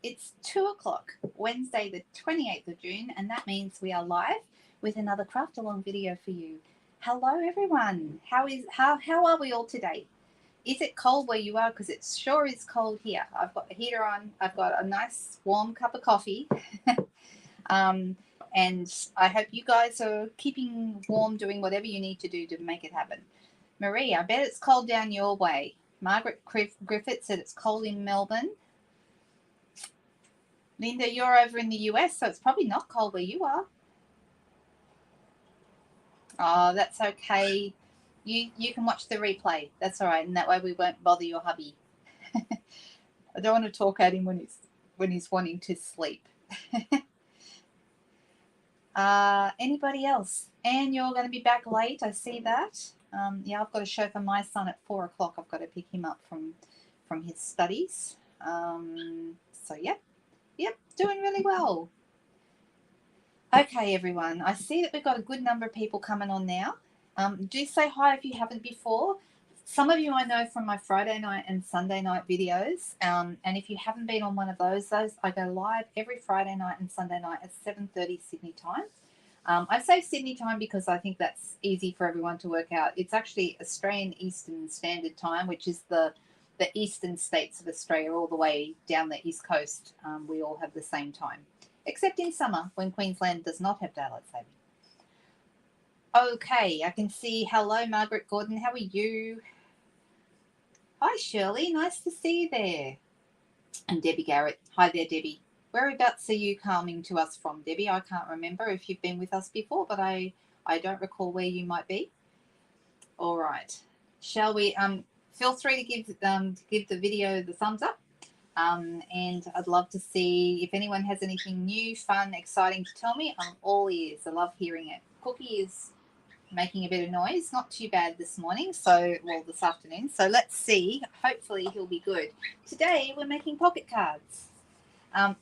It's 2 o'clock, Wednesday, the 28th of June, and that means we are live with another craft along video for you. Hello, everyone. How are we all today? Is it cold where you are? Because it sure is cold here. I've got the heater on. I've got a nice warm cup of coffee. um, and I hope you guys are keeping warm, doing whatever you need to do to make it happen. Marie, I bet it's cold down your way. Margaret Griffith said it's cold in Melbourne. Linda, you're over in the US, so it's probably not cold where you are. Oh, that's okay. You can watch the replay. That's all right, and that way we won't bother your hubby. I don't want to talk at him when he's wanting to sleep. Anybody else? And you're going to be back late. I see that. Yeah, I've got a show for my son at 4 o'clock. I've got to pick him up from his studies. So yep, doing really well. Okay, everyone. I see that we've got a good number of people coming on now. Do say hi if you haven't before. Some of you I know from my Friday night and Sunday night videos. And if you haven't been on one of those I go live every Friday night and Sunday night at 7:30 Sydney time. I say Sydney time because I think that's easy for everyone to work out. It's actually Australian Eastern Standard Time, which is the eastern states of Australia all the way down the east coast. We all have the same time, except in summer when Queensland does not have daylight saving. Okay, I can see. Hello, Margaret Gordon. How are you? Hi, Shirley. Nice to see you there. And Debbie Garrett. Hi there, Debbie. Whereabouts are you coming to us from, Debbie? I can't remember if you've been with us before, but I don't recall where you might be. All right. Shall we? Feel free to give the video the thumbs up. And I'd love to see if anyone has anything new, fun, exciting to tell me. I'm all ears. I love hearing it. Cookie is making a bit of noise. Not too bad this morning. This afternoon. So let's see. Hopefully he'll be good. Today we're making pocket cards.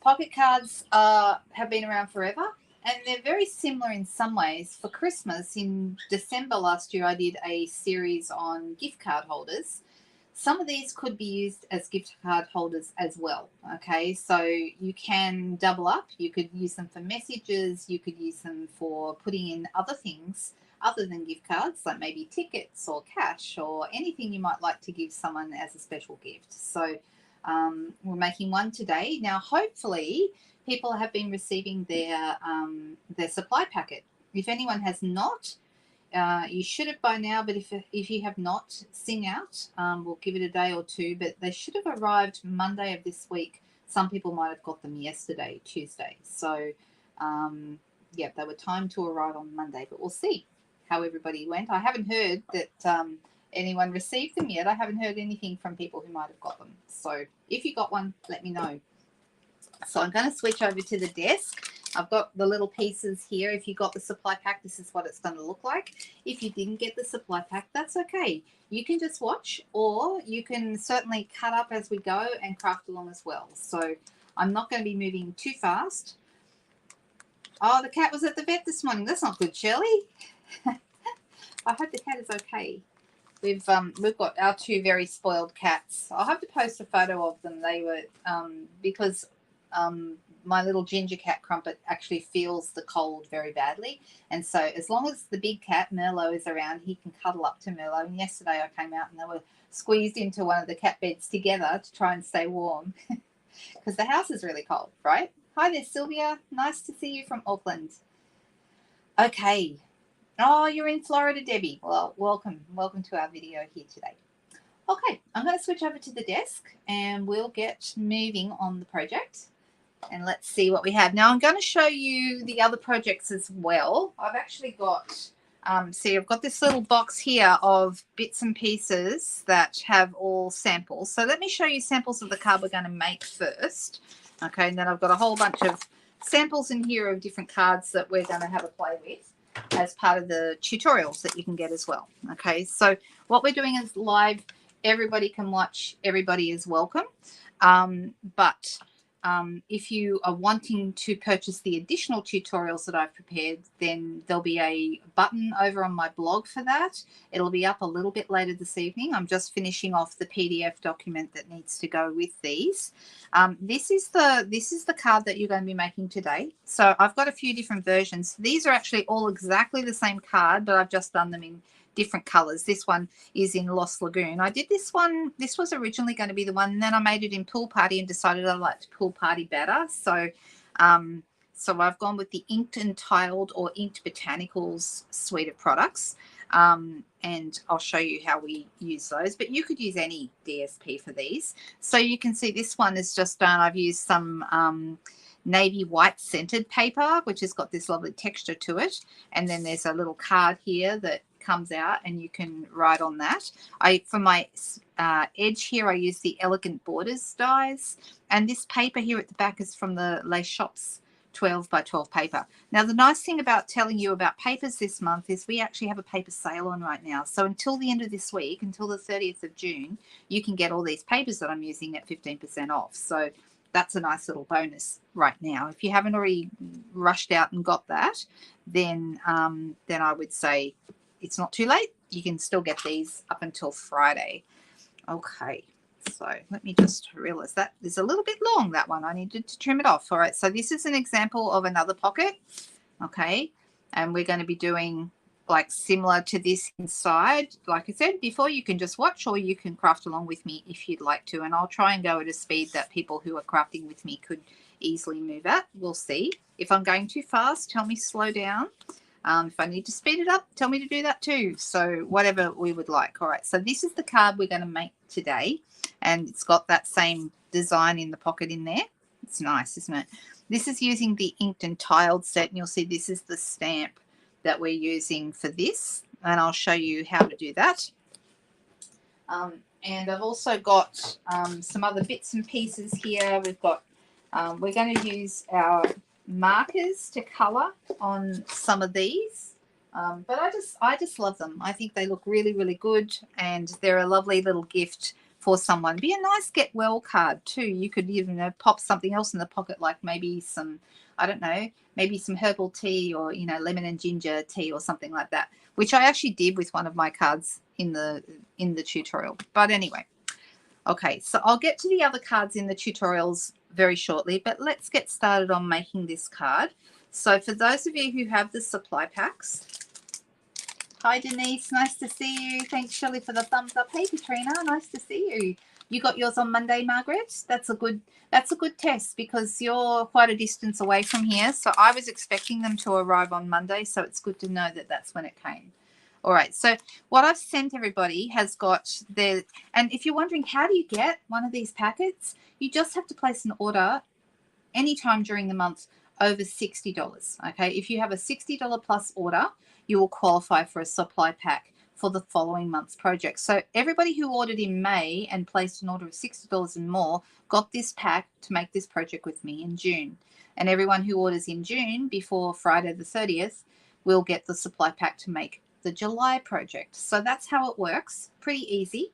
Pocket cards have been around forever, and they're very similar in some ways. For Christmas in December last year, I did a series on gift card holders. Some of these could be used as gift card holders as well. Okay, so you can double up. You could use them for messages. You could use them for putting in other things other than gift cards, like maybe tickets or cash or anything you might like to give someone as a special gift. So we're making one today. Now, hopefully, people have been receiving their supply packet. If anyone has not, you should have by now, but if you have not, sing out. We'll give it a day or two, but they should have arrived Monday of this week. Some people might have got them yesterday, Tuesday. So, they were timed to arrive on Monday, but we'll see how everybody went. I haven't heard that anyone received them yet. I haven't heard anything from people who might have got them. So if you got one, let me know. So I'm going to switch over to the desk. I've got the little pieces here. If you got the supply pack, this is what it's going to look like. If you didn't get the supply pack, that's okay. You can just watch, or you can certainly cut up as we go and craft along as well. So I'm not going to be moving too fast. Oh, the cat was at the vet this morning. That's not good, Shirley. I hope the cat is okay. We've got our two very spoiled cats. I'll have to post a photo of them. They were because my little ginger cat Crumpet actually feels the cold very badly, and so as long as the big cat Merlot is around, he can cuddle up to Merlot. And yesterday I came out and they were squeezed into one of the cat beds together to try and stay warm because the house is really cold, right? Hi there, Sylvia. Nice to see you from Auckland. Okay. Oh, you're in Florida, Debbie. Well, welcome to our video here today. Okay, I'm going to switch over to the desk and we'll get moving on the project. And let's see what we have. Now I'm going to show you the other projects as well. I've actually got, I've got this little box here of bits and pieces that have all samples. So let me show you samples of the card we're going to make first. Okay, and then I've got a whole bunch of samples in here of different cards that we're going to have a play with as part of the tutorials that you can get as well. Okay, so what we're doing is live. Everybody can watch. Everybody is welcome. But if you are wanting to purchase the additional tutorials that I've prepared, then there'll be a button over on my blog for that. It'll be up a little bit later this evening. I'm just finishing off the PDF document that needs to go with these. This is the card that you're going to be making today. So I've got a few different versions. These are actually all exactly the same card, but I've just done them in different colors. This one is in Lost Lagoon. I did this one. This was originally going to be the one, and then I made it in Pool Party and decided I liked Pool Party better. So, so I've gone with the Inked and Tiled or Inked Botanicals suite of products. And I'll show you how we use those, but you could use any DSP for these. So you can see this one is just done. I've used some navy white scented paper, which has got this lovely texture to it. And then there's a little card here that comes out and you can write on that. For my edge here, I use the Elegant Borders dies, and this paper here at the back is from the Les Shops 12 by 12 paper. Now the nice thing about telling you about papers this month is we actually have a paper sale on right now. So until the end of this week, until the 30th of June, you can get all these papers that I'm using at 15% off. So that's a nice little bonus right now. If you haven't already rushed out and got that, then I would say it's not too late. You can still get these up until Friday. Okay, so let me just realize that is a little bit long, that one. I needed to trim it off. All right, so this is an example of another pocket. Okay, and we're going to be doing like similar to this inside. Like I said before, you can just watch or you can craft along with me if you'd like to. And I'll try and go at a speed that people who are crafting with me could easily move at. We'll see. If I'm going too fast, tell me slow down. If I need to speed it up, tell me to do that too. So whatever we would like. All right, so this is the card we're going to make today. And it's got that same design in the pocket in there. It's nice, isn't it? This is using the Inked and Tiled set. And you'll see this is the stamp that we're using for this. And I'll show you how to do that. And I've also got some other bits and pieces here. We've got, we're going to use our markers to color on some of these, but I just love them. I think they look really, really good, and they're a lovely little gift for someone. Be a nice get well card too. You could even pop something else in the pocket, like maybe some, I don't know, maybe some herbal tea or lemon and ginger tea or something like that, which I actually did with one of my cards in the tutorial. But anyway, okay, so I'll get to the other cards in the tutorials very shortly, but let's get started on making this card. So for those of you who have the supply packs, hi Denise, nice to see you. Thanks Shirley for the thumbs up. Hey Katrina, nice to see you. You got yours on Monday, Margaret? That's a good test because you're quite a distance away from here. So I was expecting them to arrive on Monday, so it's good to know that that's when it came. All right, so what I've sent everybody has got the, and if you're wondering how do you get one of these packets, you just have to place an order anytime during the month over $60. Okay, if you have a $60 plus order, you will qualify for a supply pack for the following month's project. So everybody who ordered in May and placed an order of $60 and more got this pack to make this project with me in June. And everyone who orders in June before Friday the 30th will get the supply pack to make the July project. So that's how it works. Pretty easy.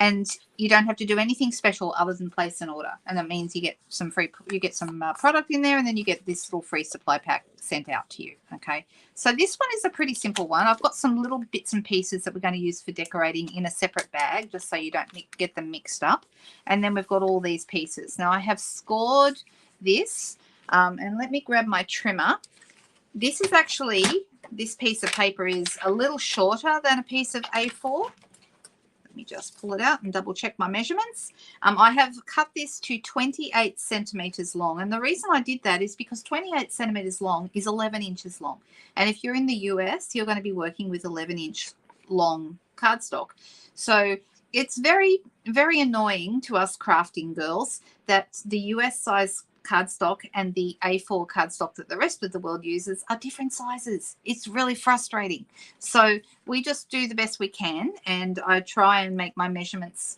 And you don't have to do anything special other than place an order. And that means you get some free, product in there, and then you get this little free supply pack sent out to you. Okay. So this one is a pretty simple one. I've got some little bits and pieces that we're going to use for decorating in a separate bag, just so you don't get them mixed up. And then we've got all these pieces. Now I have scored this, and let me grab my trimmer. This is actually, this piece of paper is a little shorter than a piece of A4. Let me just pull it out and double check my measurements. I have cut this to 28 centimeters long. And the reason I did that is because 28 centimeters long is 11 inches long. And if you're in the US, you're going to be working with 11-inch long cardstock. So it's very, very annoying to us crafting girls that the US size cardstock and the A4 cardstock that the rest of the world uses are different sizes. It's really frustrating. So we just do the best we can, and I try and make my measurements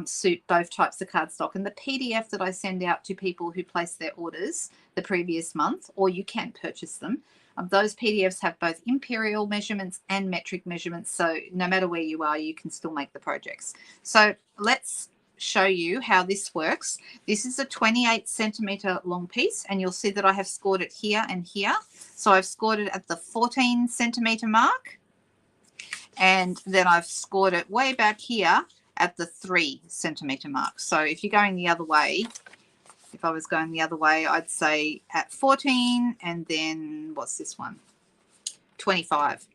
suit both types of cardstock. And the PDF that I send out to people who place their orders the previous month, or you can purchase them, those PDFs have both imperial measurements and metric measurements. So no matter where you are, you can still make the projects. So let's show you how this works. This is a 28 centimeter long piece, and you'll see that I have scored it here and here. So I've scored it at the 14 centimeter mark, and then I've scored it way back here at the 3 centimeter mark. So if you're going the other way, if I was going the other way, I'd say at 14, and then what's this one? 25.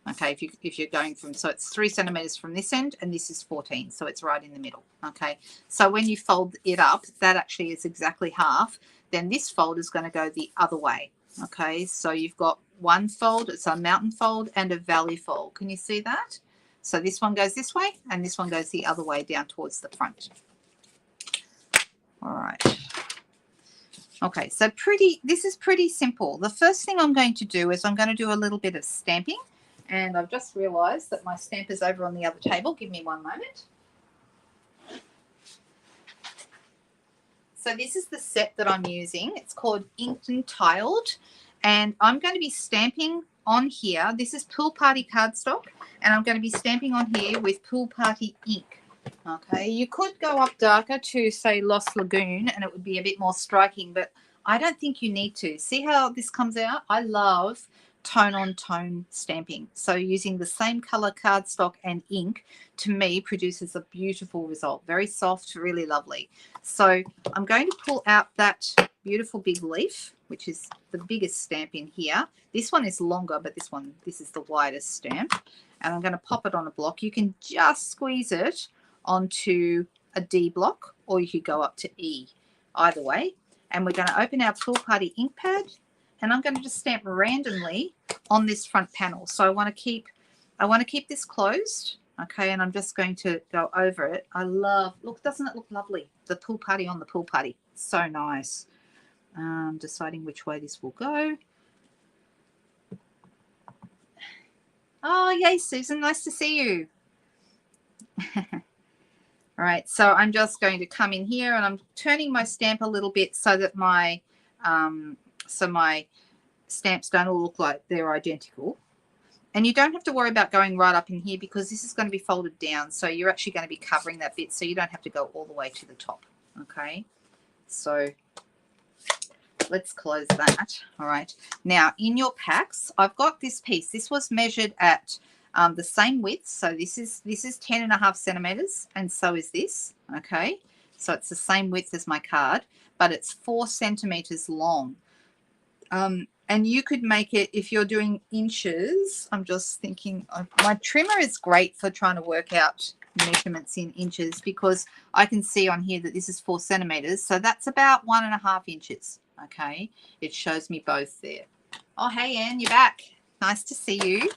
Okay, if you're going from, so it's 3 centimeters from this end, and this is 14, so it's right in the middle. Okay, so when you fold it up, that actually is exactly half. Then this fold is going to go the other way. Okay, so you've got one fold, it's a mountain fold and a valley fold. Can you see that? So this one goes this way, and this one goes the other way down towards the front. All right. Okay, so this is pretty simple. The first thing I'm going to do is I'm going to do a little bit of stamping. And I've just realised that my stamp is over on the other table. Give me one moment. So this is the set that I'm using. It's called Inked and Tiled. And I'm going to be stamping on here. This is Pool Party cardstock. And I'm going to be stamping on here with Pool Party ink. Okay, you could go up darker to, say, Lost Lagoon, and it would be a bit more striking. But I don't think you need to. See how this comes out? I love tone on tone stamping. So using the same color cardstock and ink, to me, produces a beautiful result. Very soft, really lovely. So I'm going to pull out that beautiful big leaf, which is the biggest stamp in here. This one is longer, but this is the widest stamp. And I'm going to pop it on a block. You can just squeeze it onto a D block, or you could go up to E, either way. And we're going to open our Pool Party ink pad, and I'm going to just stamp randomly on this front panel. So I want to keep this closed, okay, and I'm just going to go over it. I love, look, doesn't it look lovely? The Pool Party on the Pool Party. So nice. Deciding which way this will go. Oh, yay, Susan, nice to see you. All right, so I'm just going to come in here, and I'm turning my stamp a little bit so that my my stamps don't all look like they're identical. And you don't have to worry about going right up in here, because this is going to be folded down. So you're actually going to be covering that bit, so you don't have to go all the way to the top. Okay, so let's close that. All right, now in your packs, I've got this piece. This was measured at the same width. So this is 10.5 centimeters, and so is this. Okay, so it's the same width as my card, but it's 4 centimeters long. And you could make it, if you're doing inches, I'm just thinking, my trimmer is great for trying to work out measurements in inches, because I can see on here that this is 4 centimeters. So that's about 1.5 inches. Okay, it shows me both there. Oh, hey, Anne, you're back. Nice to see you.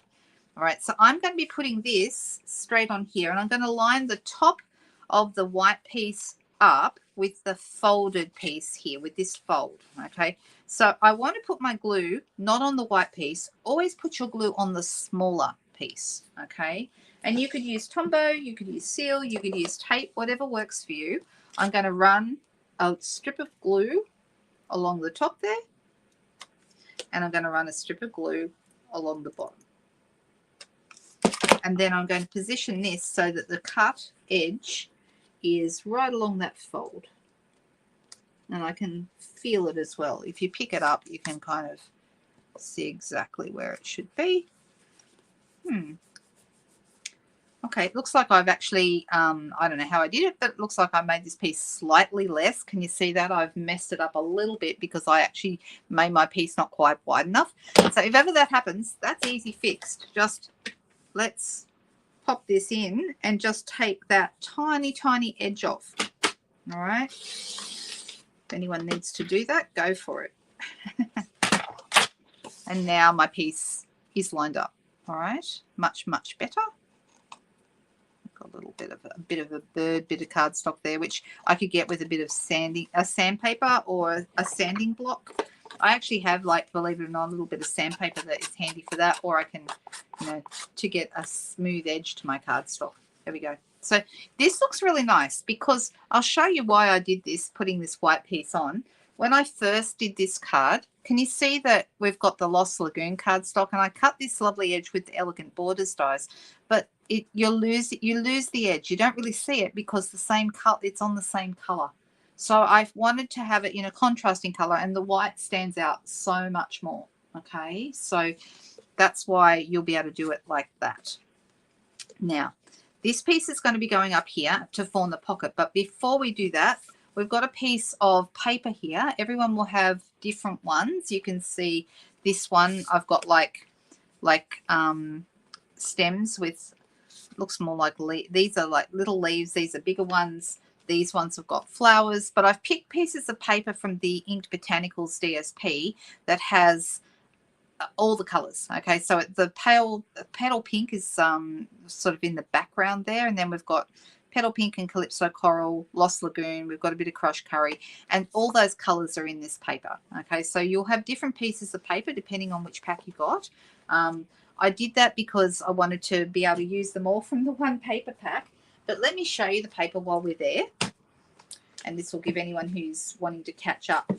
All right, so I'm going to be putting this straight on here, and I'm going to line the top of the white piece up with the folded piece here, with this fold. Okay, so I want to put my glue not on the white piece. Always put your glue on the smaller piece. Okay, and you could use Tombow, you could use seal, you could use tape, whatever works for you. I'm going to run a strip of glue along the top there, and I'm going to run a strip of glue along the bottom. And then I'm going to position this so that the cut edge is right along that fold. And I can feel it as well. If you pick it up, you can kind of see exactly where it should be. Okay, it looks like I've actually, I don't know how I did it, but it looks like I made this piece slightly less. Can you see that? I've messed it up a little bit because I actually made my piece not quite wide enough. So if ever that happens, that's easy fixed. Just let's pop this in and just take that tiny, tiny edge off. All right. If anyone needs to do that, go for it. And now my piece is lined up. All right. Much, much better. Got a little bit of a bit of cardstock there, which I could get with a bit of sandpaper or a sanding block. I actually have, like, believe it or not, a little bit of sandpaper that is handy for that, or I can, you know, to get a smooth edge to my cardstock. There we go. So this looks really nice, because I'll show you why I did this, putting this white piece on. when I first did this card, can you see that we've got the Lost Lagoon cardstock, and I cut this lovely edge with the Elegant Borders dies, but you lose the edge. You don't really see it because the same color, it's on the same color. So I wanted to have it in a contrasting color, and the white stands out so much more. Okay, so that's why you'll be able to do it like that. Now, this piece is going to be going up here to form the pocket, but before we do that, we've got a piece of paper here. Everyone will have different ones. You can see this one, I've got like stems with, looks more like these are like little leaves. These are bigger ones. These ones have got flowers, but I've picked pieces of paper from the Inked Botanicals DSP that has all the colors. Okay, so the petal pink is sort of in the background there, and then we've got petal pink and calypso coral, Lost Lagoon, we've got a bit of crushed curry, and all those colors are in this paper. Okay, so you'll have different pieces of paper depending on which pack you got. I did that because I wanted to be able to use them all from the one paper pack. But let me show you the paper while we're there, and this will give anyone who's wanting to catch up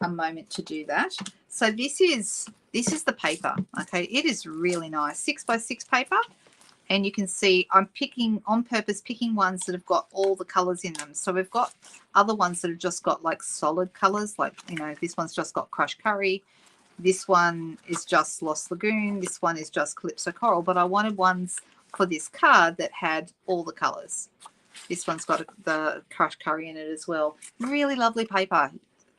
a moment to do that. So this is the paper. Okay, it is really nice, 6x6 paper, and you can see I'm picking on purpose, picking ones that have got all the colors in them. So we've got other ones that have just got like solid colors, like, you know, this one's just got crushed curry, this one is just Lost Lagoon, this one is just calypso coral, but I wanted ones for this card that had all the colors. This one's got the crushed curry in it as well. Really lovely paper.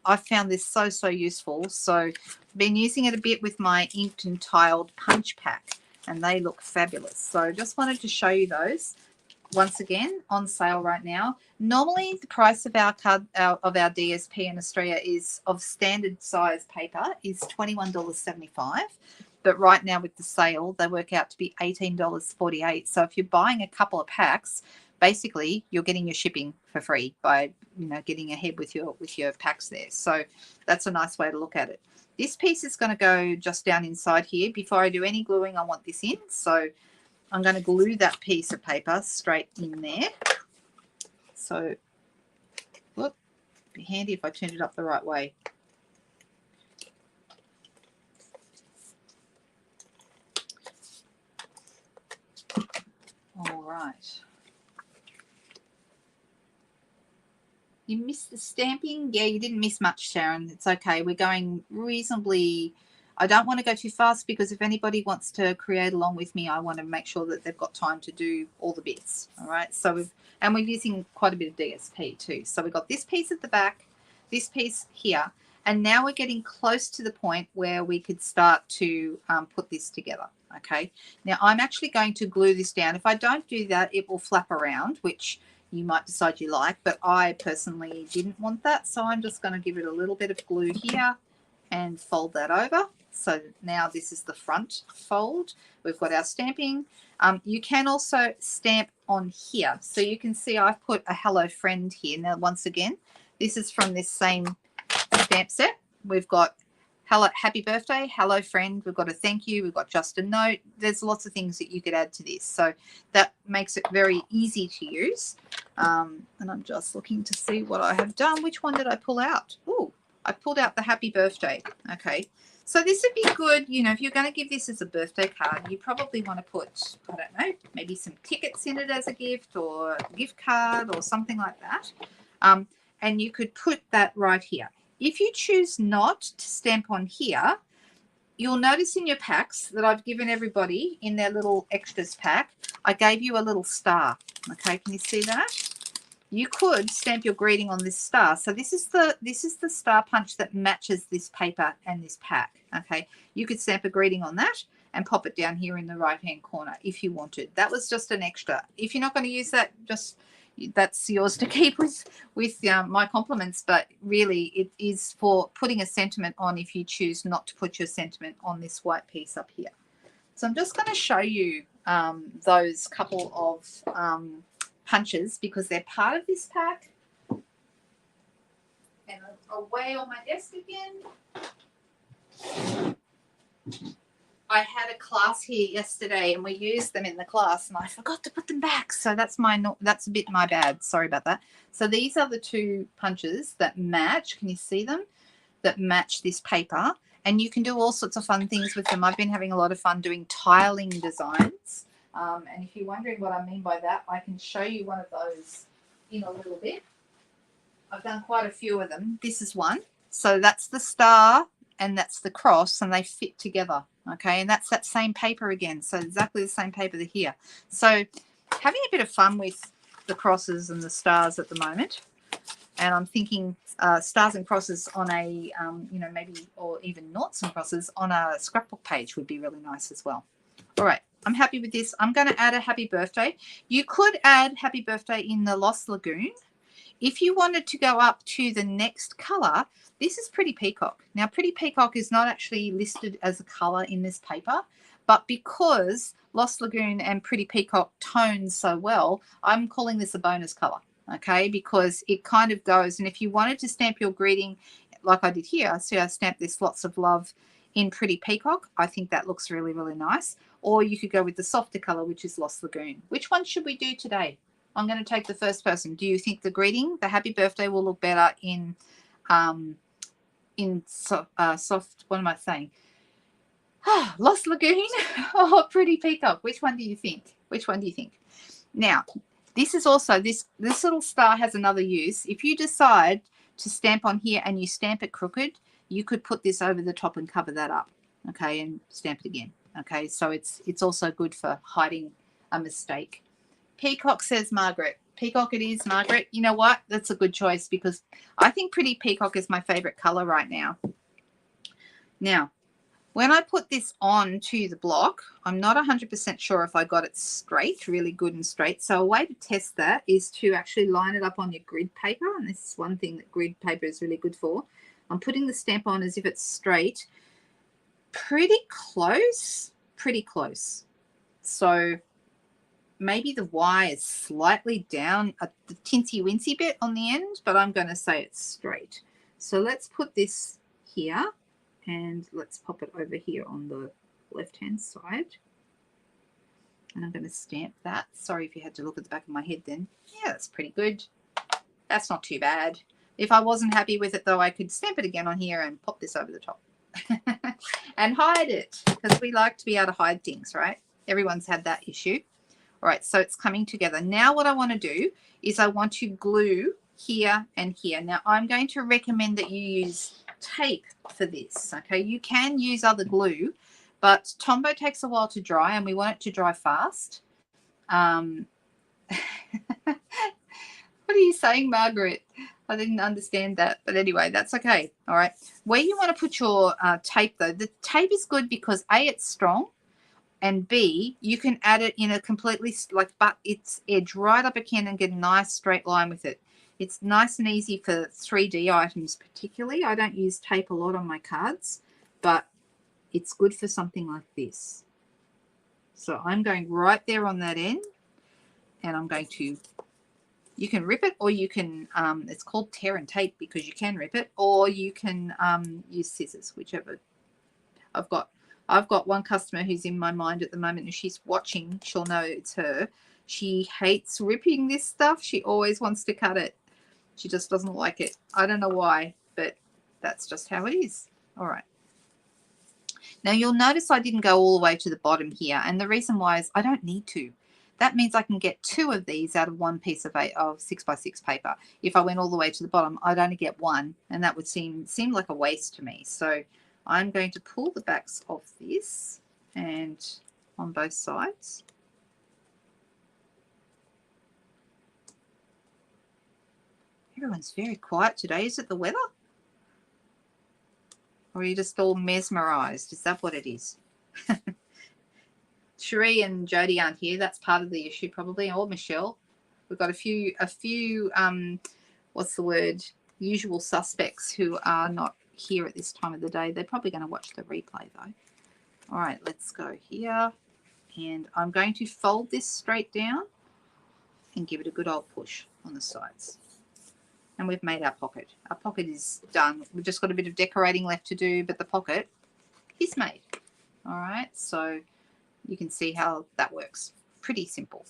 I found this so useful. So I've been using it a bit with my inked and tiled punch pack, and they look fabulous. So just wanted to show you those. Once again, on sale right now. Normally the price of our card of our DSP in Australia is, of standard size paper, is $21.75. But right now with the sale, they work out to be $18.48. So if you're buying a couple of packs, basically you're getting your shipping for free by, you know, getting ahead with your packs there. So that's a nice way to look at it. This piece is going to go just down inside here. Before I do any gluing, I want this in. So I'm going to glue that piece of paper straight in there. So look, it'd be handy if I turned it up the right way. All right. You missed the stamping? Yeah, you didn't miss much, Sharon. It's okay. We're going reasonably. I don't want to go too fast because if anybody wants to create along with me, I want to make sure that they've got time to do all the bits. All right. So we're using quite a bit of DSP too. So we've got this piece at the back, this piece here, and now we're getting close to the point where we could start to put this together. Okay. Now I'm actually going to glue this down. If I don't do that, it will flap around, which you might decide you like, but I personally didn't want that. So I'm just going to give it a little bit of glue here and fold that over. So now this is the front fold. We've got our stamping. You can also stamp on here. So you can see I've put a hello friend here. Now, once again, this is from this same stamp set. We've got hello, happy birthday, hello friend. We've got a thank you. We've got just a note. There's lots of things that you could add to this. So that makes it very easy to use. And I'm just looking to see what I have done. Which one did I pull out? Oh, I pulled out the happy birthday. Okay. So this would be good, you know, if you're going to give this as a birthday card, you probably want to put, I don't know, maybe some tickets in it as a gift or a gift card or something like that. And you could put that right here. If you choose not to stamp on here, you'll notice in your packs that I've given everybody in their little extras pack, I gave you a little star. Okay, can you see that? You could stamp your greeting on this star. So this is the star punch that matches this paper and this pack. Okay, you could stamp a greeting on that and pop it down here in the right hand corner if you wanted. That was just an extra. If you're not going to use that, just that's yours to keep with my compliments. But really, it is for putting a sentiment on if you choose not to put your sentiment on this white piece up here. So I'm just going to show you those couple of punches because they're part of this pack. And away on my desk again. I had a class here yesterday and we used them in the class and I forgot to put them back. So that's a bit my bad. Sorry about that. So these are the two punches that match. Can you see them? that match this paper, and you can do all sorts of fun things with them. I've been having a lot of fun doing tiling designs, and if you're wondering what I mean by that, I can show you one of those in a little bit. I've done quite a few of them. This is one. So that's the star and that's the cross, and they fit together. Okay, and that's that same paper again. So exactly the same paper here. So having a bit of fun with the crosses and the stars at the moment. And I'm thinking stars and crosses on a, you know, maybe, or even noughts and crosses on a scrapbook page would be really nice as well. All right, I'm happy with this. I'm going to add a happy birthday. You could add happy birthday in the Lost Lagoon. If you wanted to go up to the next color, this is Pretty Peacock. Now, Pretty Peacock is not actually listed as a color in this paper, but because Lost Lagoon and Pretty Peacock tone so well, I'm calling this a bonus color, okay, because it kind of goes. And if you wanted to stamp your greeting like I did here, so I stamped this lots of love in Pretty Peacock. I think that looks really, really nice. Or you could go with the softer color, which is Lost Lagoon. Which one should we do today? I'm going to take the first person. Do you think the greeting, the happy birthday, will look better in soft, what am I saying? Lost Lagoon or Pretty Peacock? Which one do you think? Which one do you think? Now, this is also, this little star has another use. If you decide to stamp on here and you stamp it crooked, you could put this over the top and cover that up, okay, and stamp it again, okay? So it's also good for hiding a mistake. Peacock, says Margaret. Peacock it is, Margaret. You know what? That's a good choice because I think Pretty Peacock is my favorite color right now. Now, when I put this on to the block, I'm not 100% sure if I got it straight, really good and straight. So a way to test that is to actually line it up on your grid paper. And this is one thing that grid paper is really good for. I'm putting the stamp on as if it's straight. Pretty close, pretty close. So maybe the Y is slightly down at the tinsy-wincy bit on the end, but I'm going to say it's straight. So let's put this here and let's pop it over here on the left-hand side. And I'm going to stamp that. Sorry if you had to look at the back of my head then. Yeah, that's pretty good. That's not too bad. If I wasn't happy with it though, I could stamp it again on here and pop this over the top. And hide it, because we like to be able to hide things, right? Everyone's had that issue. All right, so it's coming together. Now what I want to do is I want to glue here and here. Now I'm going to recommend that you use tape for this, okay? You can use other glue, but Tombow takes a while to dry and we want it to dry fast. What are you saying, Margaret? I didn't understand that, but anyway, that's okay. All right, where you want to put your tape though, the tape is good because A, it's strong, and B, you can add it in a completely, like, butt its edge right up again and get a nice straight line with it. It's nice and easy for 3D items particularly. I don't use tape a lot on my cards, but it's good for something like this. So I'm going right there on that end, and I'm going to, you can rip it, or you can, it's called tear and tape because you can rip it, or you can use scissors, whichever. I've got one customer who's in my mind at the moment, and she's watching. She'll know it's her. She hates ripping this stuff. She always wants to cut it. She just doesn't like it. I don't know why, but that's just how it is. All right. Now you'll notice I didn't go all the way to the bottom here, and the reason why is I don't need to. That means I can get 2 of these out of one piece of 6x6 paper. If I went all the way to the bottom, I'd only get 1, and that would seem like a waste to me. So I'm going to pull the backs of this and on both sides. Everyone's very quiet today. Is it the weather? Or are you just all mesmerized? Is that what it is? Cherie and Jody aren't here. That's part of the issue probably. Or Michelle. We've got a few what's the word, usual suspects who are not here at this time of the day. They're probably going to watch the replay though. All right, let's go here, and I'm going to fold this straight down and give it a good old push on the sides. And we've made our pocket. Our pocket is done. We've just got a bit of decorating left to do, but the pocket is made. All right, so you can see how that works. Pretty simple.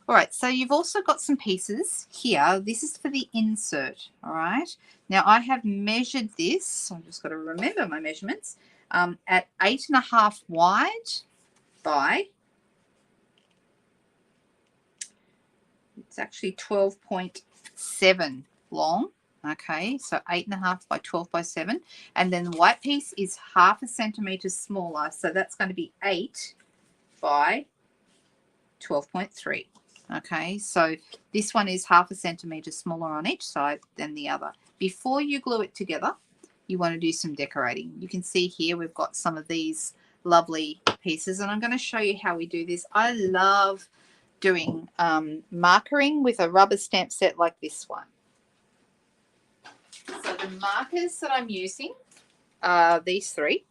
All right, so you've also got some pieces here. This is for the insert, all right? Now, I have measured this. I've just got to remember my measurements. At 8.5 wide by, it's actually 12.7 long. Okay, so 8.5 by 12 by 7. And then the white piece is 0.5 centimeter smaller. So that's going to be 8 by 12.3. Okay, so this one is 0.5 centimeter smaller on each side than the other. Before you glue it together, you want to do some decorating. You can see here we've got some of these lovely pieces, and I'm going to show you how we do this. I love doing markering with a rubber stamp set like this one. So the markers that I'm using are these three.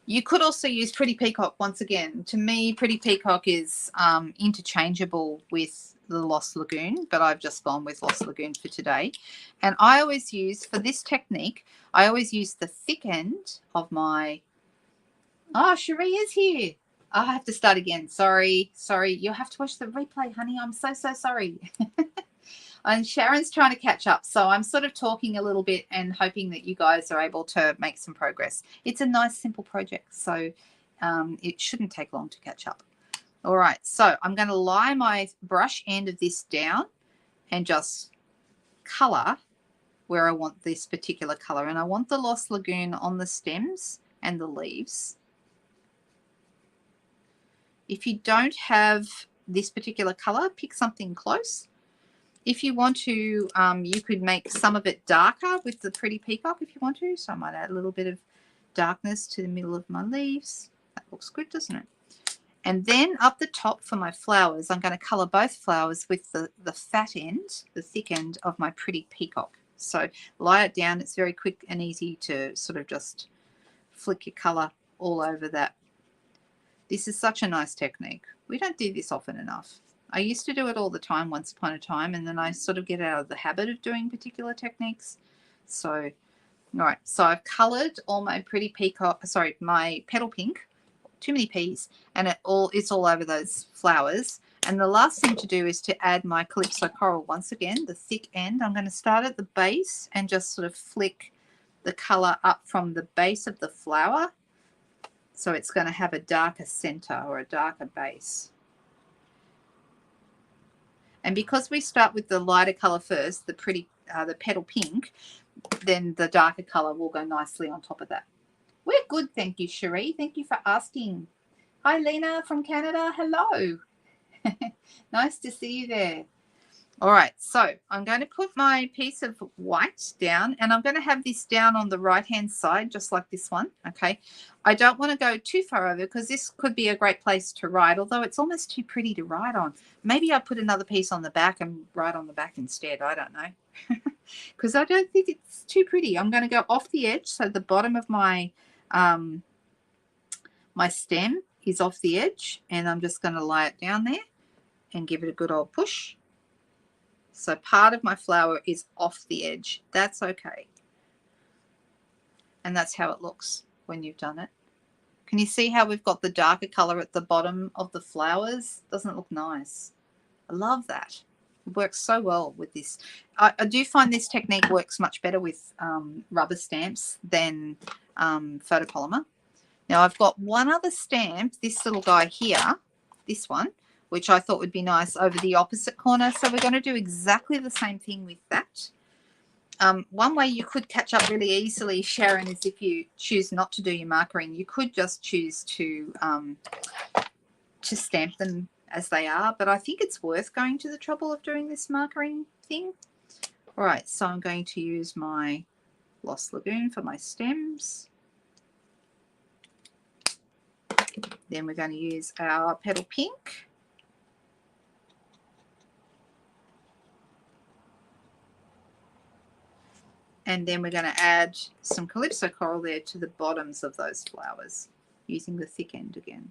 You could also use Pretty Peacock. Once again, to me, Pretty Peacock is interchangeable with the Lost Lagoon, but I've just gone with Lost Lagoon for today. And I always use, for this technique, I always use the thick end of my... Oh, Cherie is here. I have to start again. Sorry. You'll have to watch the replay, honey. I'm so sorry. And Sharon's trying to catch up, so I'm sort of talking a little bit and hoping that you guys are able to make some progress. It's a nice, simple project, so it shouldn't take long to catch up. All right, so I'm going to lie my brush end of this down and just colour where I want this particular colour. And I want the Lost Lagoon on the stems and the leaves. If you don't have this particular colour, pick something close. If you want to, you could make some of it darker with the Pretty Peacock if you want to. So I might add a little bit of darkness to the middle of my leaves. That looks good, doesn't it? And then up the top for my flowers, I'm going to colour both flowers with the fat end, the thick end of my Pretty Peacock. So lie it down. It's very quick and easy to sort of just flick your colour all over that. This is such a nice technique. We don't do this often enough. I used to do it all the time once upon a time, and then I sort of get out of the habit of doing particular techniques. So, all right, so I've coloured all my Pretty Peacock, sorry, my petal pink, too many P's, and it's all over those flowers. And the last thing to do is to add my Calypso Coral. Once again, the thick end. I'm going to start at the base and just sort of flick the colour up from the base of the flower. So it's going to have a darker center or a darker base. And because we start with the lighter color first, the petal pink, then the darker color will go nicely on top of that. We're good, thank you, Cherie. Thank you for asking. Hi, Lena from Canada. Hello. Nice to see you there. All right, so I'm going to put my piece of white down, and I'm going to have this down on the right-hand side, just like this one, okay? I don't want to go too far over because this could be a great place to write, although it's almost too pretty to write on. Maybe I put another piece on the back and write on the back instead. I don't know, because I don't think it's too pretty. I'm going to go off the edge, so the bottom of my, my stem is off the edge, and I'm just going to lay it down there and give it a good old push. So part of my flower is off the edge. That's okay. And that's how it looks when you've done it. Can you see how we've got the darker color at the bottom of the flowers? Doesn't it look nice? I love that. It works so well with this. I do find this technique works much better with rubber stamps than photopolymer. Now I've got one other stamp, this little guy here, this one, which I thought would be nice over the opposite corner. So we're going to do exactly the same thing with that. One way you could catch up really easily, Sharon, is if you choose not to do your markering, you could just choose to stamp them as they are. But I think it's worth going to the trouble of doing this markering thing. All right, so I'm going to use my Lost Lagoon for my stems. Then we're going to use our petal pink. And then we're going to add some Calypso Coral there to the bottoms of those flowers using the thick end again.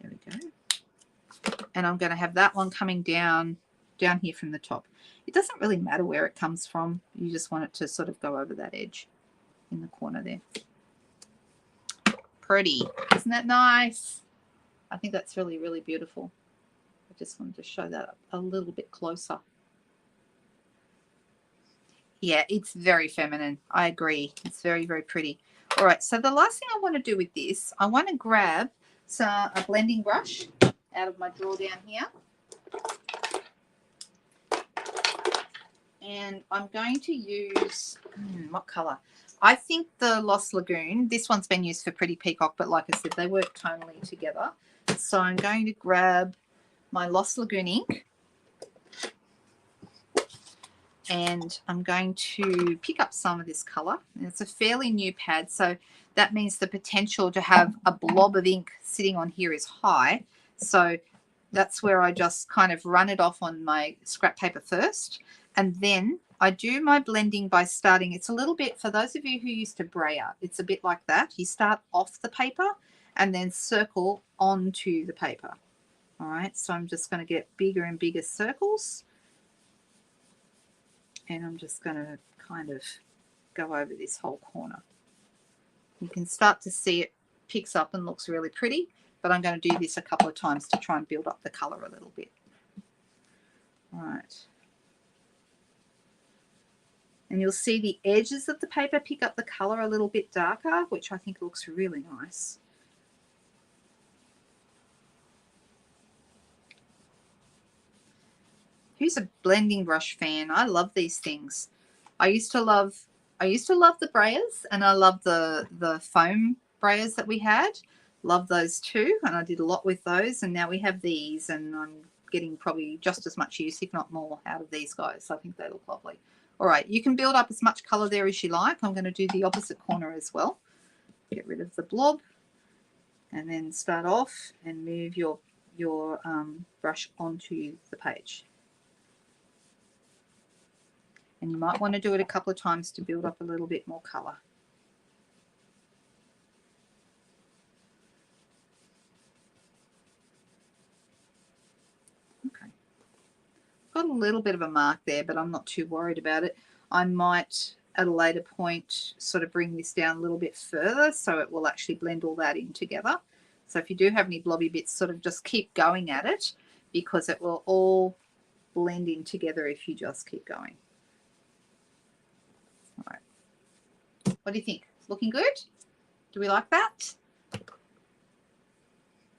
There we go. And I'm going to have that one coming down here from the top. It doesn't really matter where it comes from. You just want it to sort of go over that edge in the corner there. pretty. Isn't that nice? I think that's really, really beautiful. I just wanted to show that up a little bit closer. Yeah, it's very feminine. I agree. It's very, very pretty. All right, so the last thing I want to do with this, I want to grab a blending brush out of my drawer down here. And I'm going to use, what colour? I think the Lost Lagoon, this one's been used for Pretty Peacock, but like I said, they work tonally together. So I'm going to grab my Lost Lagoon ink. And I'm going to pick up some of this colour. And it's a fairly new pad, so that means the potential to have a blob of ink sitting on here is high. So that's where I just kind of run it off on my scrap paper first. And then I do my blending by starting, it's a little bit, for those of you who used to brayer, it's a bit like that. You start off the paper and then circle onto the paper. All right, so I'm just going to get bigger and bigger circles. And I'm just going to kind of go over this whole corner. You can start to see it picks up and looks really pretty, but I'm going to do this a couple of times to try and build up the colour a little bit. All right. And you'll see the edges of the paper pick up the colour a little bit darker, which I think looks really nice. Who's a blending brush fan? I love these things. I used to love the brayers, and I love the foam brayers that we had. Love those too, and I did a lot with those, and now we have these, and I'm getting probably just as much use, if not more, out of these guys. I think they look lovely. All right, you can build up as much colour there as you like. I'm going to do the opposite corner as well. Get rid of the blob, and then start off and move your brush onto the page. And you might want to do it a couple of times to build up a little bit more colour. Okay. Got a little bit of a mark there, but I'm not too worried about it. I might, at a later point, sort of bring this down a little bit further so it will actually blend all that in together. So if you do have any blobby bits, sort of just keep going at it, because it will all blend in together if you just keep going. All right. What do you think? It's looking good? Do we like that?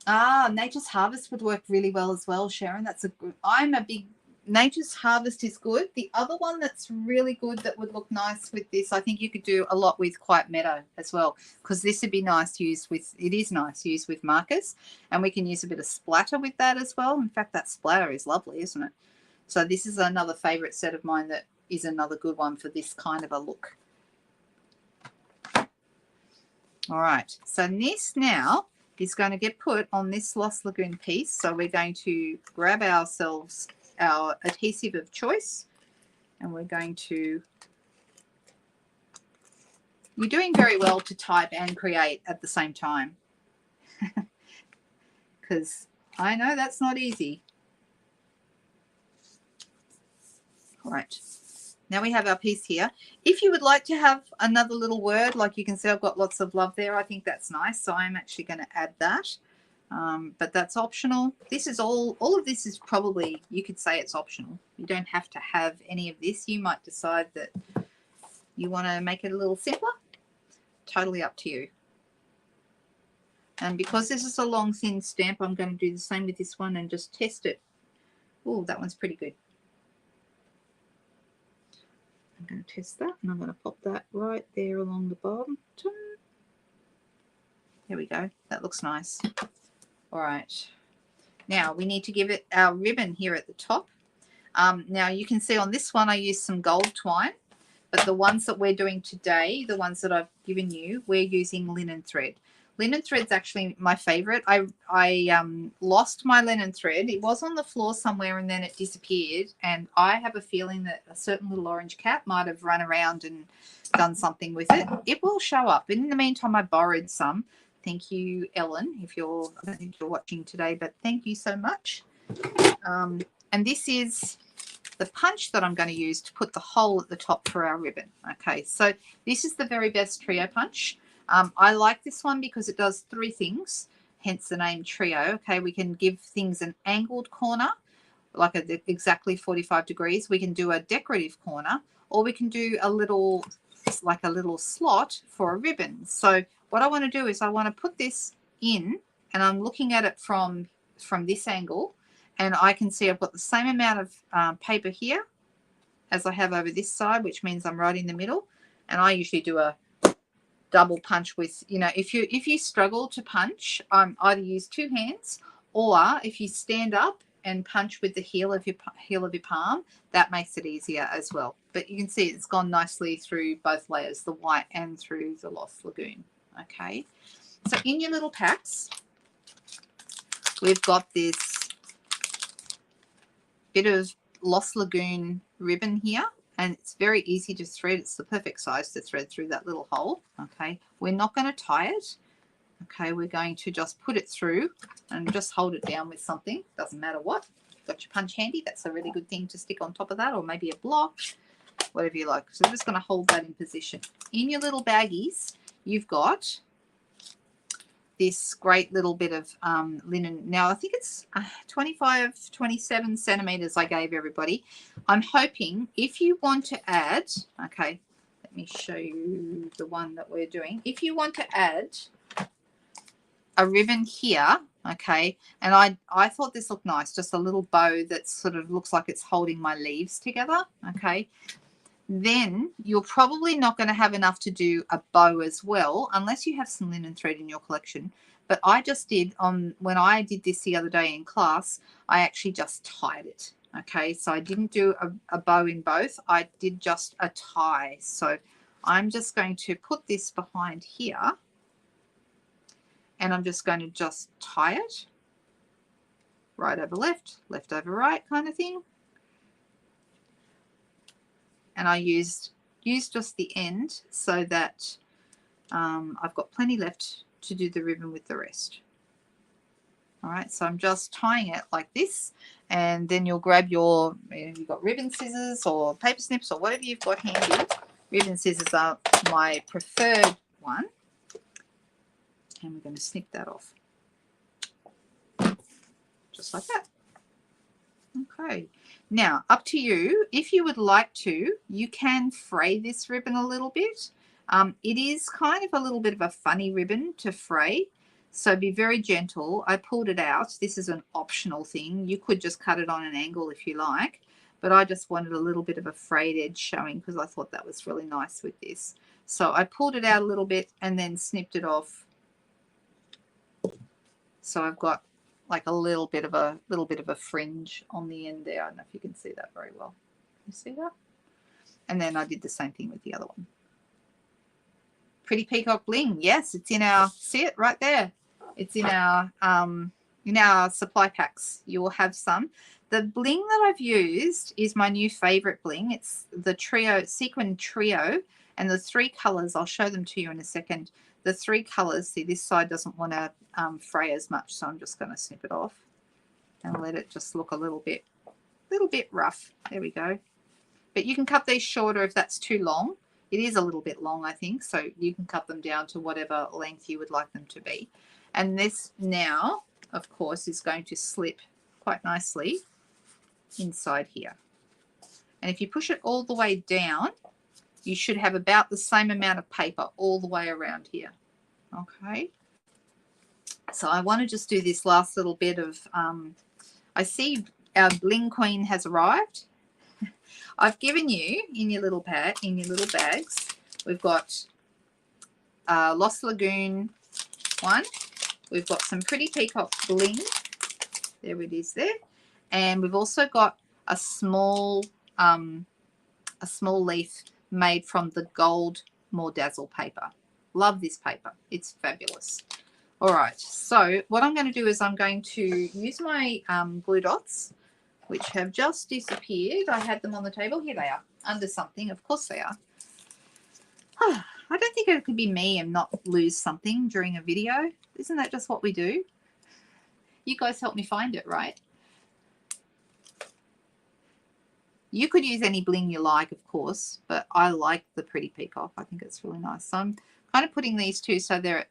Ah, Nature's Harvest would work really well as well, Sharon. That's a good. I'm a big Nature's Harvest is good. The other one that's really good that would look nice with this, I think you could do a lot with Quiet Meadow as well, because this would be nice used with, it is nice used with markers, and we can use a bit of splatter with that as well. In fact, that splatter is lovely, isn't it? So this is another favorite set of mine that is another good one for this kind of a look. All right, so this now is going to get put on this Lost Lagoon piece. So we're going to grab ourselves our adhesive of choice, and we're going to, you're doing very well to type and create at the same time, because I know that's not easy. All right, now we have our piece here. If you would like to have another little word, like you can see I've got lots of love there, I think that's nice, so I'm actually going to add that. But that's optional. This is all of this is probably, you could say it's optional. You don't have to have any of this. You might decide that you want to make it a little simpler. Totally up to you. And because this is a long thin stamp, I'm going to do the same with this one and just test it. Oh, that one's pretty good. I'm going to test that, and I'm going to pop that right there along the bottom. There we go. That looks nice. All right, now we need to give it our ribbon here at the top. Now you can see on this one I used some gold twine, but the ones that we're doing today, the ones that I've given you, we're using linen thread. Linen thread's actually my favorite. I lost my linen thread. It was on the floor somewhere and then it disappeared, and I have a feeling that a certain little orange cat might have run around and done something with it. It will show up. In the meantime, I borrowed some. Thank you, Ellen, I don't think you're watching today, but thank you so much. And this is the punch that I'm going to use to put the hole at the top for our ribbon. Okay, so this is the very best trio punch. I like this one because it does 3 things, hence the name Trio. Okay, we can give things an angled corner, like exactly 45 degrees. We can do a decorative corner, or we can do a little, like a little slot for a ribbon. So what I want to do is I want to put this in, and I'm looking at it from this angle, and I can see I've got the same amount of paper here as I have over this side, which means I'm right in the middle. And I usually do a double punch with, you know, if you struggle to punch, either use 2 hands, or if you stand up and punch with the heel of your palm, that makes it easier as well. But you can see it's gone nicely through both layers, the white and through the Lost Lagoon. Okay, so in your little packs, we've got this bit of Lost Lagoon ribbon here, and it's very easy to thread. It's the perfect size to thread through that little hole. Okay, we're not going to tie it. Okay, we're going to just put it through and just hold it down with something. Doesn't matter what. You've got your punch handy. That's a really good thing to stick on top of that, or maybe a block, whatever you like. So I'm just going to hold that in position. In your little baggies, you've got this great little bit of linen. Now, I think it's 27 centimeters I gave everybody. I'm hoping if you want to add, okay, let me show you the one that we're doing. If you want to add a ribbon here, okay, and I thought this looked nice, just a little bow that sort of looks like it's holding my leaves together, okay, then you're probably not going to have enough to do a bow as well, unless you have some linen thread in your collection. But I just did, when I did this the other day in class, I actually just tied it. Okay, so I didn't do a bow in both. I did just a tie. So I'm just going to put this behind here, and I'm just going to just tie it. Right over left, left over right kind of thing. And I used just the end so that I've got plenty left to do the ribbon with the rest. All right, so I'm just tying it like this, and then you'll grab your, you've got ribbon scissors or paper snips or whatever you've got handy. Ribbon scissors are my preferred one. And we're going to snip that off. Just like that. Okay, now up to you. If you would like to, you can fray this ribbon a little bit. It is kind of a little bit of a funny ribbon to fray, so be very gentle. I pulled it out. This is an optional thing. You could just cut it on an angle if you like, but I just wanted a little bit of a frayed edge showing because I thought that was really nice with this. So I pulled it out a little bit and then snipped it off. So I've got like a little bit of a fringe on the end there. I don't know if you can see that very well. You see that? And then I did the same thing with the other one. Pretty Peacock Bling. Yes, it's in our, see it right there. It's in our supply packs. You will have some. The bling that I've used is my new favorite bling. It's the Trio, Sequin Trio, and the 3 colors. I'll show them to you in a second. The 3 colors, see this side doesn't want to fray as much, so I'm just going to snip it off and let it just look a little bit rough. There we go. But you can cut these shorter if that's too long. It is a little bit long, I think, so you can cut them down to whatever length you would like them to be. And this now, of course, is going to slip quite nicely inside here. And if you push it all the way down, you should have about the same amount of paper all the way around here. Okay. So I want to just do this last little bit of, I see our Bling Queen has arrived. I've given you in your little pad, in your little bags, we've got Lost Lagoon one. We've got some Pretty Peacock Bling. There it is there. And we've also got a small leaf made from the gold More Dazzle paper. Love this paper. It's fabulous. All right, so what I'm going to do is I'm going to use my glue dots, which have just disappeared. I had them on the table. Here they are, under something. Of course they are. I don't think it could be me and not lose something during a video. Isn't that just what we do? You guys help me find it, right? You could use any bling you like, of course, but I like the Pretty Peacock. I think it's really nice. So I'm kind of putting these two so they're at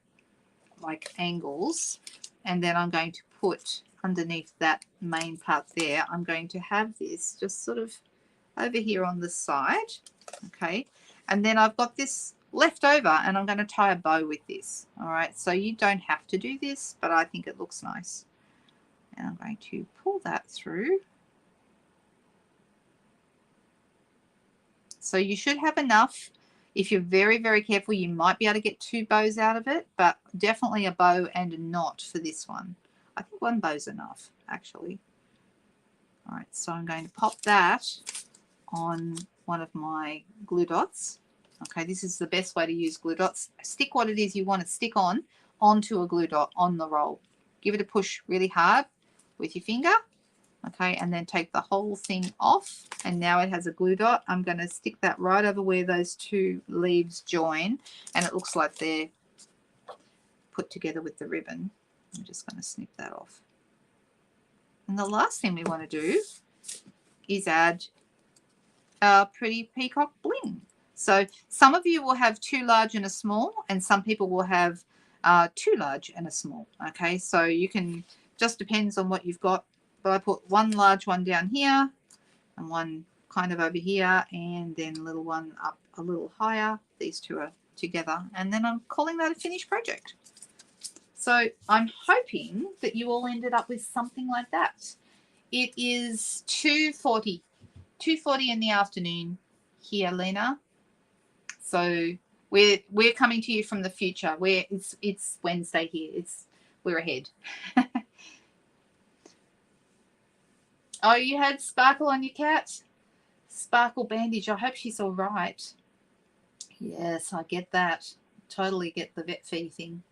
like angles, and then I'm going to put underneath that main part there, I'm going to have this just sort of over here on the side, okay, and then I've got this left over and I'm going to tie a bow with this. All right, so you don't have to do this, but I think it looks nice, and I'm going to pull that through. So you should have enough. If you're very, very careful, you might be able to get 2 bows out of it, but definitely a bow and a knot for this one. I think 1 bow's enough, actually. All right, so I'm going to pop that on one of my glue dots. Okay, this is the best way to use glue dots. Stick what it is you want to stick on onto a glue dot on the roll. Give it a push really hard with your finger. Okay, and then take the whole thing off, and now it has a glue dot. I'm going to stick that right over where those 2 leaves join, and it looks like they're put together with the ribbon. I'm just going to snip that off. And the last thing we want to do is add a pretty peacock bling. So some of you will have 2 large and a small, and some people will have 2 large and a small. Okay, so you can, just depends on what you've got. But I put 1 large one down here and 1 kind of over here, and then a little one up a little higher. These 2 are together, and then I'm calling that a finished project. So I'm hoping that you all ended up with something like that. It is 2:40 in the afternoon here, Lena. So we're coming to you from the future. It's Wednesday here. We're ahead. Oh, you had Sparkle on your cat? Sparkle bandage. I hope she's all right. Yes, I get that. Totally get the vet fee thing.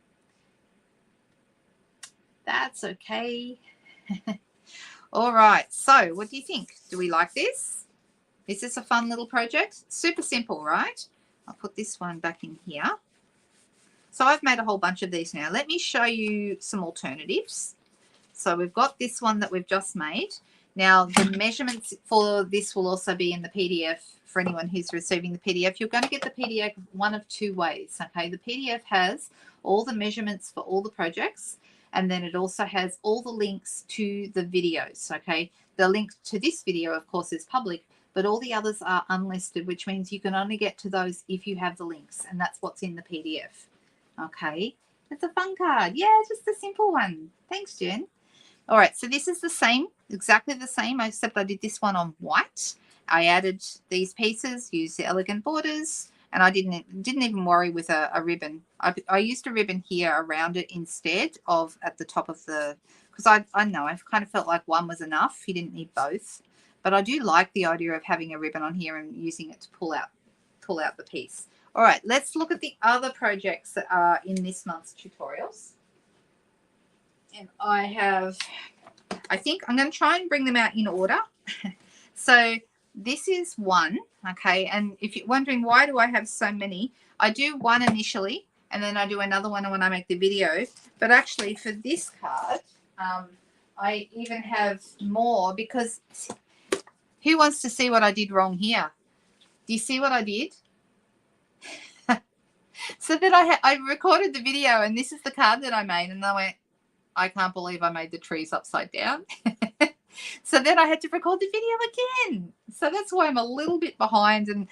That's okay. All right. So what do you think? Do we like this? Is this a fun little project? Super simple, right? I'll put this one back in here. So I've made a whole bunch of these now. Let me show you some alternatives. So we've got this one that we've just made. Now, the measurements for this will also be in the PDF for anyone who's receiving the PDF. You're going to get the PDF one of 2 ways, okay? The PDF has all the measurements for all the projects, and then it also has all the links to the videos, okay? The link to this video, of course, is public, but all the others are unlisted, which means you can only get to those if you have the links, and that's what's in the PDF, okay? It's a fun card. Yeah, just a simple one. Thanks, Jen. All right, so this is the same, exactly the same, except I did this one on white. I added these pieces, used the elegant borders, and I didn't even worry with a ribbon. I used a ribbon here around it instead of at the top of the, because I know I kind of felt like one was enough. You didn't need both, but I do like the idea of having a ribbon on here and using it to pull out the piece. All right, let's look at the other projects that are in this month's tutorials. And I think I'm going to try and bring them out in order. So this is one, okay, and if you're wondering why do I have so many, I do one initially and then I do another one when I make the video. But actually for this card, I even have more, because who wants to see what I did wrong here? Do you see what I did? So then I recorded the video, and this is the card that I made, and I went, I can't believe I made the trees upside down. So then I had to record the video again. So that's why I'm a little bit behind. And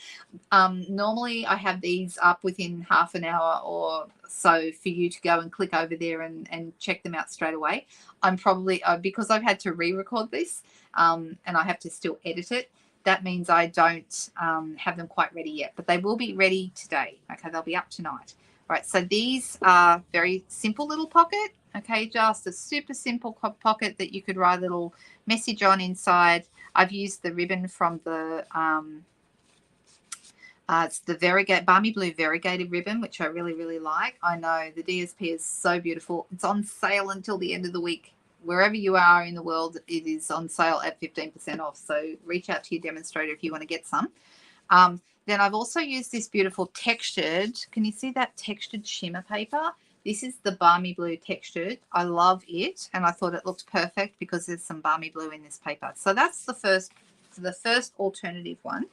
normally I have these up within half an hour or so for you to go and click over there and check them out straight away. I'm probably, because I've had to re-record this and I have to still edit it, that means I don't have them quite ready yet. But they will be ready today. Okay, they'll be up tonight. All right, so these are very simple little pocket. Okay, just a super simple pocket that you could write a little message on inside. I've used the ribbon from the it's the Balmy Blue variegated ribbon, which I really, really like. I know the DSP is so beautiful. It's on sale until the end of the week. Wherever you are in the world, it is on sale at 15% off. So reach out to your demonstrator if you want to get some. Then I've also used this beautiful textured, can you see that textured shimmer paper? This is the Balmy Blue textured. I love it, and I thought it looked perfect because there's some Balmy Blue in this paper. So that's the first alternative one.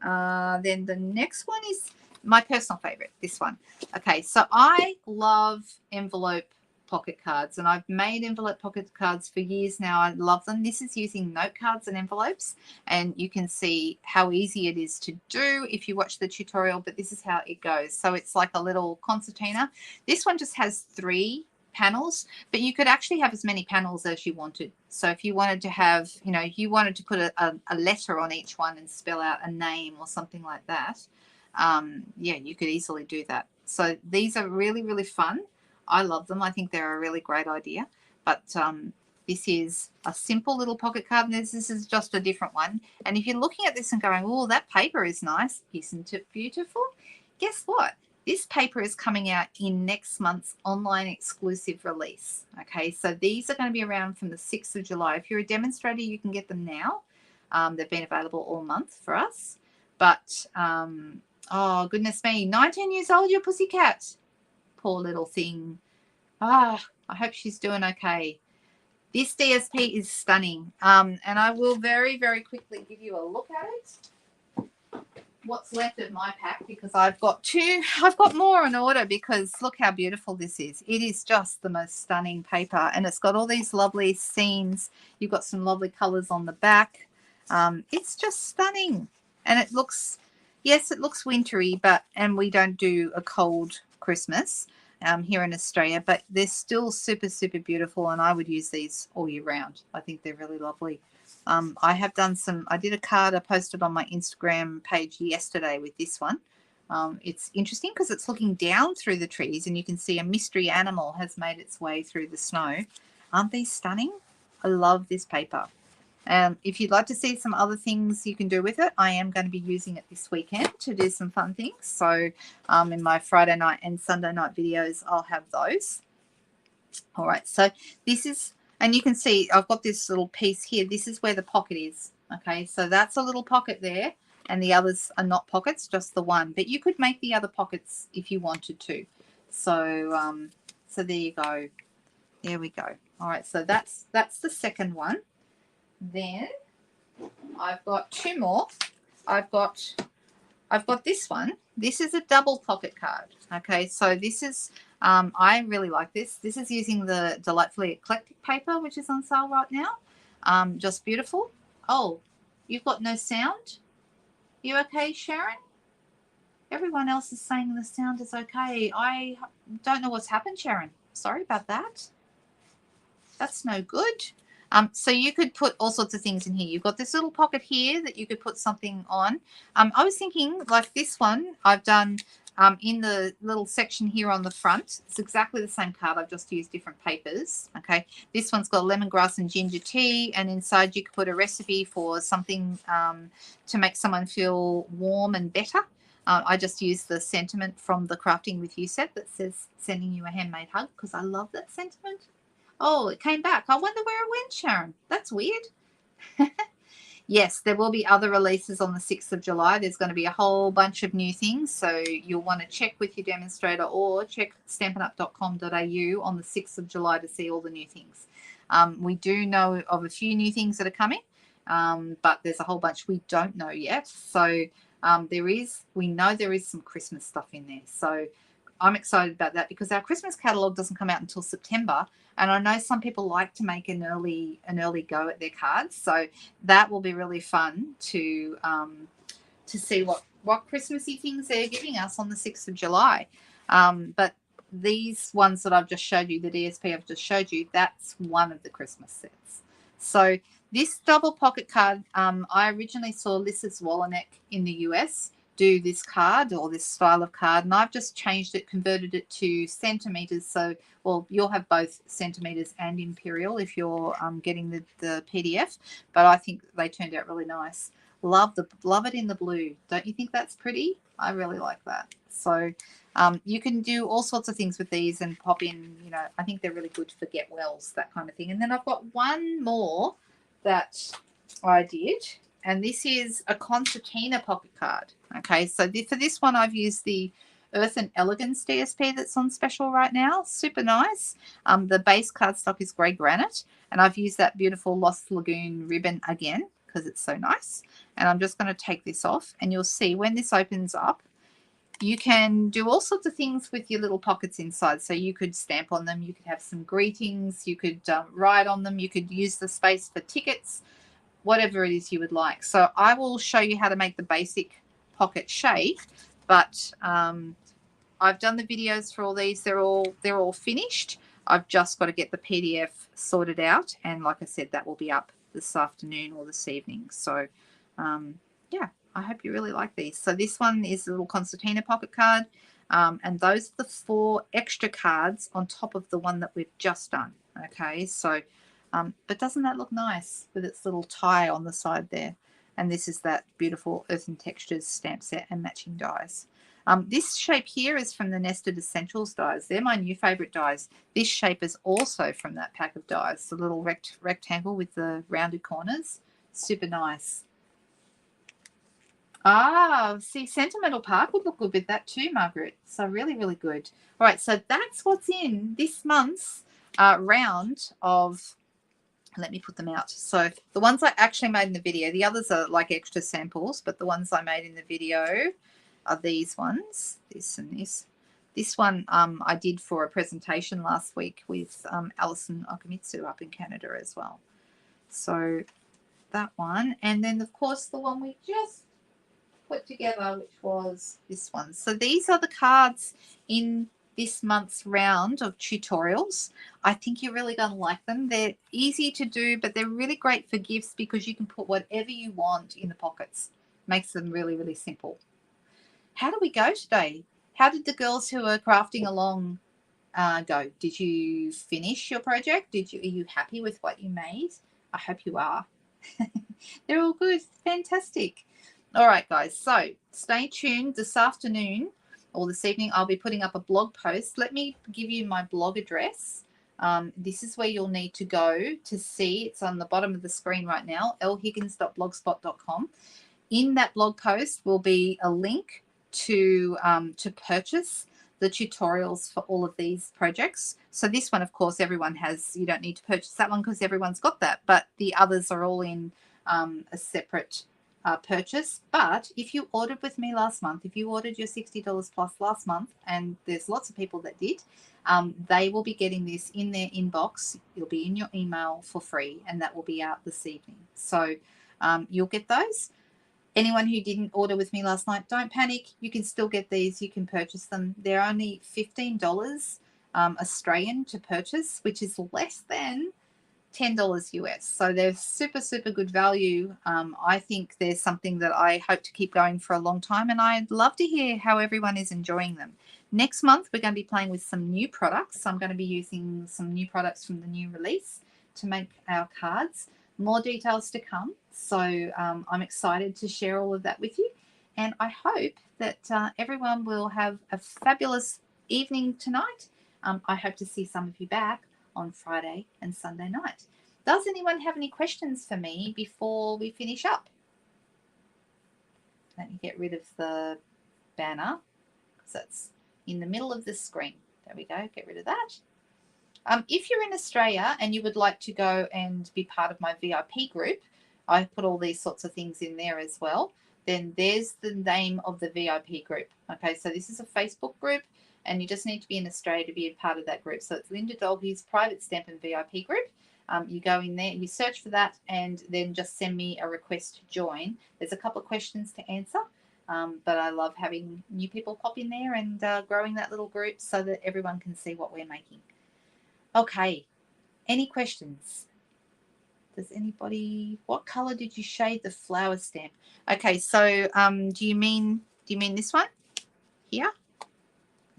Then the next one is my personal favorite, this one. Okay, so I love envelope pocket cards, and I've made envelope pocket cards for years now. I love them. This is using note cards and envelopes, and you can see how easy it is to do if you watch the tutorial, but this is how it goes. So it's like a little concertina. This one just has 3 panels, but you could actually have as many panels as you wanted. So if you wanted to have, you know, you wanted to put a letter on each one and spell out a name or something like that, yeah, you could easily do that. So these are really, really fun. I love them. I think they're a really great idea. But this is a simple little pocket card, and this is just a different one. And if you're looking at this and going, oh, that paper is nice, isn't it beautiful? Guess what? This paper is coming out in next month's online exclusive release. Okay, so these are going to be around from the 6th of July. If you're a demonstrator, you can get them now. They've been available all month for us. But, oh, goodness me, 19 years old, your pussycat. Poor little thing. Ah, I hope she's doing okay. This DSP is stunning. And I will very, very quickly give you a look at it. What's left of my pack, because I've got more in order, because look how beautiful this is. It is just the most stunning paper, and it's got all these lovely scenes. You've got some lovely colors on the back. It's just stunning, and it looks, yes, it looks wintry, and we don't do a cold Christmas here in Australia, but they're still super, super beautiful, and I would use these all year round. I think they're really lovely. I did a card I posted on my Instagram page yesterday with this one. It's interesting because it's looking down through the trees, and you can see a mystery animal has made its way through the snow. Aren't these stunning? I love this paper. If you'd like to see some other things you can do with it, I am going to be using it this weekend to do some fun things. So in my Friday night and Sunday night videos, I'll have those. All right, so this is, and you can see I've got this little piece here. This is where the pocket is. Okay, so that's a little pocket there, and the others are not pockets, just the one. But you could make the other pockets if you wanted to. So so there you go. There we go. All right, so that's the second one. Then I've got 2 more. I've got this one. This is a double pocket card. Okay, so this is, I really like this. This is using the Delightfully Eclectic paper, which is on sale right now. Just beautiful. Oh, you've got no sound? You okay, Sharon? Everyone else is saying the sound is okay. I don't know what's happened, Sharon. Sorry about that. That's no good. So you could put all sorts of things in here. You've got this little pocket here that you could put something on. I was thinking, like this one I've done in the little section here on the front. It's exactly the same card. I've just used different papers. Okay, this one's got lemongrass and ginger tea, and inside you could put a recipe for something to make someone feel warm and better. I just used the sentiment from the Crafting With You set that says sending you a handmade hug, because I love that sentiment. Oh, it came back. I wonder where it went, Sharon. That's weird. Yes, there will be other releases on the 6th of July. There's going to be a whole bunch of new things. So you'll want to check with your demonstrator or check stampinup.com.au on the 6th of July to see all the new things. We do know of a few new things that are coming, but there's a whole bunch we don't know yet. So we know there is some Christmas stuff in there. So I'm excited about that, because our Christmas catalogue doesn't come out until September, and I know some people like to make an early go at their cards, so that will be really fun to see what Christmassy things they're giving us on the 6th of July. But these ones that I've just showed you, the DSP I've just showed you, that's one of the Christmas sets. So this double pocket card, I originally saw Liz's Wolonek in the US do this card, or this style of card, and I've just changed it, converted it to centimeters. So, well, you'll have both centimeters and imperial if you're getting the PDF, but I think they turned out really nice. Love it in the blue. Don't you think that's pretty? I really like that. So you can do all sorts of things with these and pop in, you know, I think they're really good for get wells, that kind of thing. And then I've got one more that I did, and this is a concertina pocket card. Okay, so for this one, I've used the Earth and Elegance DSP that's on special right now. Super nice. The base cardstock is grey granite, and I've used that beautiful Lost Lagoon ribbon again because it's so nice. And I'm just going to take this off, and you'll see when this opens up, You can do all sorts of things with your little pockets inside. So you could stamp on them. You could have some greetings. You could write on them. You could use the space for tickets, whatever it is you would like. So I will show you how to make the basic pocket shape, but I've done the videos for all these. They're all finished. I've just got to get the PDF sorted out, and like I said, that will be up this afternoon or this evening. So yeah, I hope you really like these. So this one is a little concertina pocket card, and those are the 4 extra cards on top of the one that we've just done. Okay, so but doesn't that look nice with its little tie on the side there? And this is that beautiful Earth and Textures stamp set and matching dies. This shape here is from the Nested Essentials dies. They're my new favorite dies. This shape is also from that pack of dies, the little rectangle with the rounded corners. Super nice. Ah, see, Sentimental Park would look good with that too, Margaret. So really, really good. All right, so that's what's in this month's round of, let me put them out. So the ones I actually made in the video, the others are like extra samples, but the ones I made in the video are these ones, this and this. This one I did for a presentation last week with Alison Okamitsu up in Canada as well. So that one, and then of course the one we just put together, which was this one. So these are the cards in this month's round of tutorials. I think you're really going to like them. They're easy to do, but they're really great for gifts because you can put whatever you want in the pockets. Makes them really, really simple. How do we go today? How did the girls who are crafting along go? Did you finish your project? Are you happy with what you made? I hope you are. They're all good. Fantastic. All right, guys. So stay tuned this afternoon or this evening. I'll be putting up a blog post. Let me give you my blog address. This is where you'll need to go to see. It's on the bottom of the screen right now, lhiggins.blogspot.com. In that blog post will be a link to purchase the tutorials for all of these projects. So this one, of course, everyone has. You don't need to purchase that one because everyone's got that. But the others are all in a separate purchase. But if you ordered with me last month, if you ordered your $60 plus last month, and there's lots of people that did, they will be getting this in their inbox. It'll be in your email for free, and that will be out this evening. So you'll get those. Anyone who didn't order with me last night, don't panic. You can still get these. You can purchase them. They're only $15 Australian to purchase, which is less than $10 US. So they're super, super good value. I think there's something that I hope to keep going for a long time, and I'd love to hear how everyone is enjoying them. Next month, we're going to be playing with some new products. I'm going to be using some new products from the new release to make our cards. More details to come. So I'm excited to share all of that with you. And I hope that everyone will have a fabulous evening tonight. I hope to see some of you back on Friday and Sunday night. Does anyone have any questions for me before we finish up? Let me get rid of the banner because that's in the middle of the screen. There we go. Get rid of that. If you're in Australia and you would like to go and be part of my VIP group, I put all these sorts of things in there as well. Then there's the name of the VIP group. Okay, so this is a Facebook group, and you just need to be in Australia to be a part of that group. So it's Linda Dolby's Private Stampin' VIP group. You go in there, you search for that, and then just send me a request to join. There's a couple of questions to answer, but I love having new people pop in there and growing that little group so that everyone can see what we're making. Okay, any questions? Does anybody, what color did you shade the flower stamp? Okay, so do you mean this one here?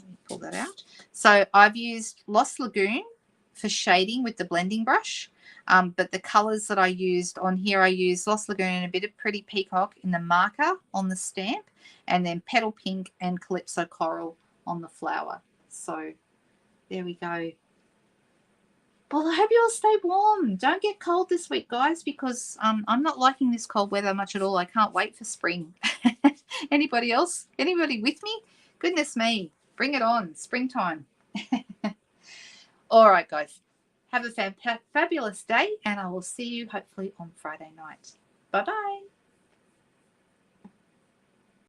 Let me pull that out. So I've used Lost Lagoon for shading with the blending brush, but the colors that I used on here, I used Lost Lagoon and a bit of Pretty Peacock in the marker on the stamp, and then Petal Pink and Calypso Coral on the flower. So there we go. Well, I hope you all stay warm. Don't get cold this week, guys, because I'm not liking this cold weather much at all. I can't wait for spring. Anybody else? Anybody with me? Goodness me. Bring it on. Springtime. All right, guys. Have a fabulous day, and I will see you hopefully on Friday night. Bye-bye.